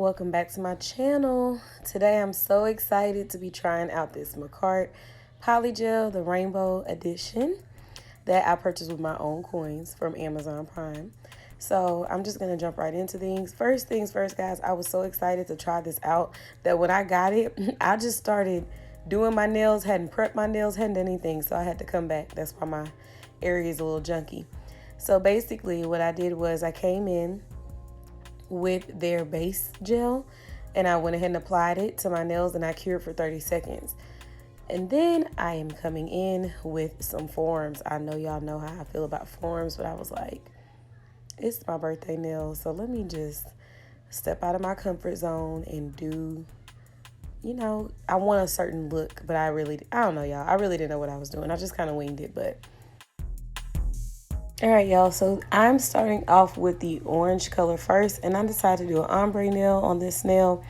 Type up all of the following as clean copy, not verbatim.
welcome back to my channel. Today I'm so excited to be trying out this Markartt Polygel, the Rainbow Edition, that I purchased with my own coins from Amazon Prime. So I'm just gonna jump right into things. First things first, guys, I was so excited to try this out that when I got it, I just started doing my nails, hadn't prepped my nails, hadn't done anything, so I had to come back. That's why my area is a little junky. So basically what I did was I came in with their base gel and I went ahead and applied it to my nails and I cured for 30 seconds. And then I am coming in with some forms. I know y'all know how I feel about forms, but I was like, it's my birthday nails, so let me just step out of my comfort zone and do, I want a certain look, but I don't know, y'all. I really didn't know what I was doing. I just kind of winged it, but all right, y'all, so I'm starting off with the orange color first, and I decided to do an ombre nail on this nail.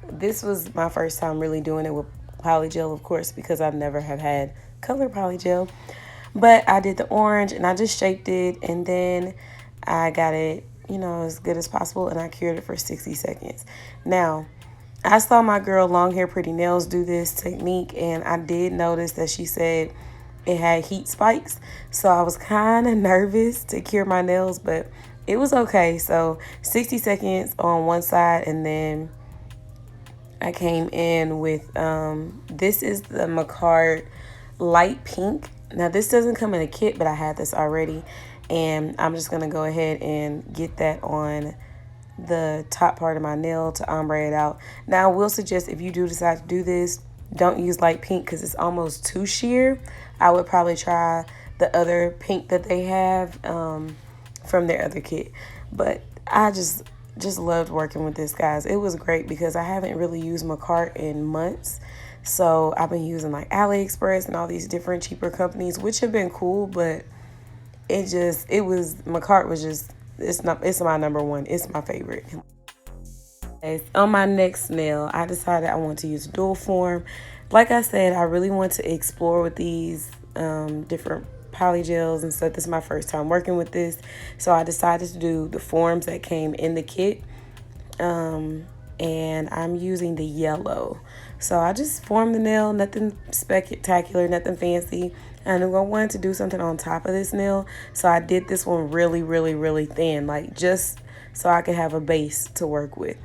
This was my first time really doing it with polygel, of course, because I've never have had color polygel. But I did the orange, and I just shaped it, and then I got it, as good as possible, and I cured it for 60 seconds. Now, I saw my girl Long Hair Pretty Nails do this technique, and I did notice that she said it had heat spikes, so I was kind of nervous to cure my nails, but it was okay. So 60 seconds on one side, and then I came in with this is the Markartt light pink. Now this doesn't come in a kit, but I had this already, and I'm just gonna go ahead and get that on the top part of my nail to ombre it out. Now I will suggest, if you do decide to do this, don't use light pink because it's almost too sheer. I would probably try the other pink that they have from their other kit. But I just loved working with this, guys. It was great because I haven't really used Markartt in months. So I've been using like AliExpress and all these different cheaper companies, which have been cool, but Markartt was just, it's my number one. It's my favorite. On my next nail, I decided I want to use dual form. Like I said, I really want to explore with these different polygels and stuff. This is my first time working with this, so I decided to do the forms that came in the kit, and I'm using the yellow. So I just formed the nail, nothing spectacular, nothing fancy. And I wanted to do something on top of this nail, so I did this one really, really, really thin, like just so I could have a base to work with.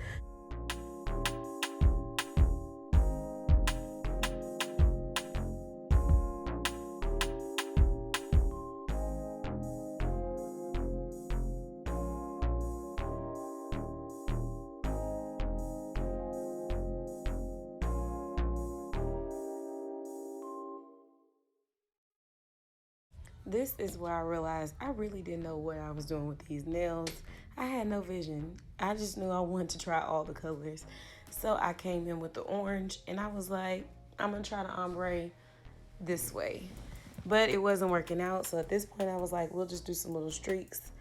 This is where I realized I really didn't know what I was doing with these nails. I had no vision. I just knew I wanted to try all the colors. So I came in with the orange and I was like, I'm going to try the ombre this way. But it wasn't working out. So at this point I was like, we'll just do some little streaks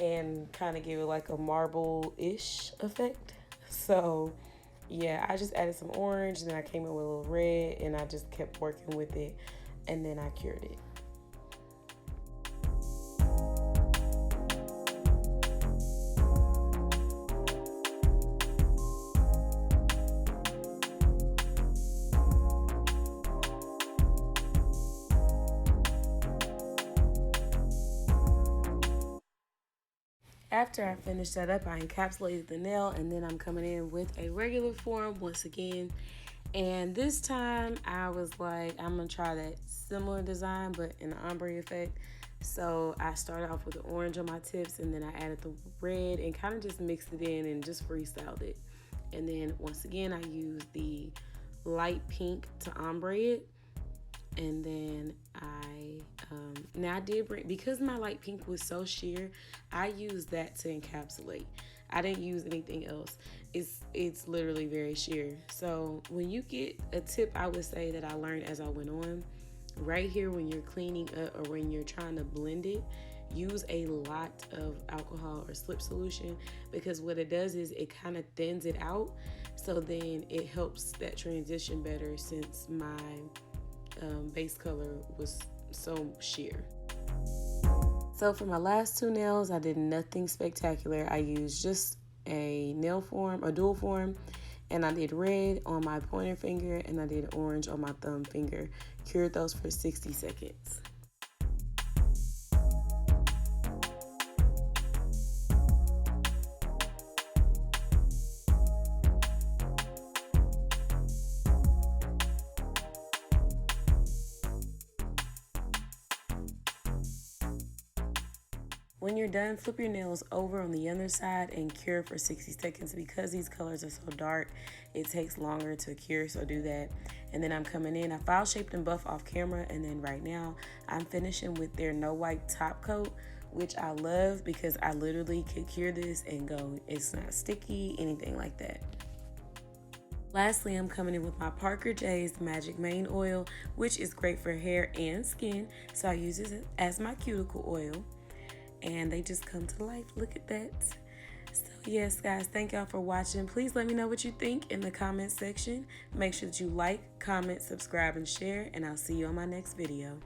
and kind of give it like a marble-ish effect. So yeah, I just added some orange and then I came in with a little red and I just kept working with it and then I cured it. After I finished that up, I encapsulated the nail, and then I'm coming in with a regular form once again. And this time I was like, I'm gonna try that similar design but in the ombre effect. So I started off with the orange on my tips, and then I added the red and kind of just mixed it in and just freestyled it. And then once again I used the light pink to ombre it. And then now I did bring, because my light pink was so sheer, I used that to encapsulate. I didn't use anything else. It's literally very sheer. So when you get a tip, I would say that I learned as I went on, right here when you're cleaning up or when you're trying to blend it, use a lot of alcohol or slip solution, because what it does is it kind of thins it out. So then it helps that transition better, since my base color was so sheer. So for my last two nails, I did nothing spectacular. I used just a nail form, a dual form, and I did red on my pointer finger and I did orange on my thumb finger. Cured those for 60 seconds. When you're done, flip your nails over on the other side and cure for 60 seconds. Because these colors are so dark, it takes longer to cure, so do that. And then I'm coming in, I file shaped and buff off camera, and then right now I'm finishing with their no wipe top coat, which I love because I literally could cure this and go, it's not sticky, anything like that. Lastly, I'm coming in with my Parker J's Magic Mane Oil, which is great for hair and skin, so I use this as my cuticle oil. And they just come to life. Look at that. So yes, guys, thank y'all for watching. Please let me know what you think in the comment section. Make sure that you like, comment, subscribe, and share, and I'll see you on my next video.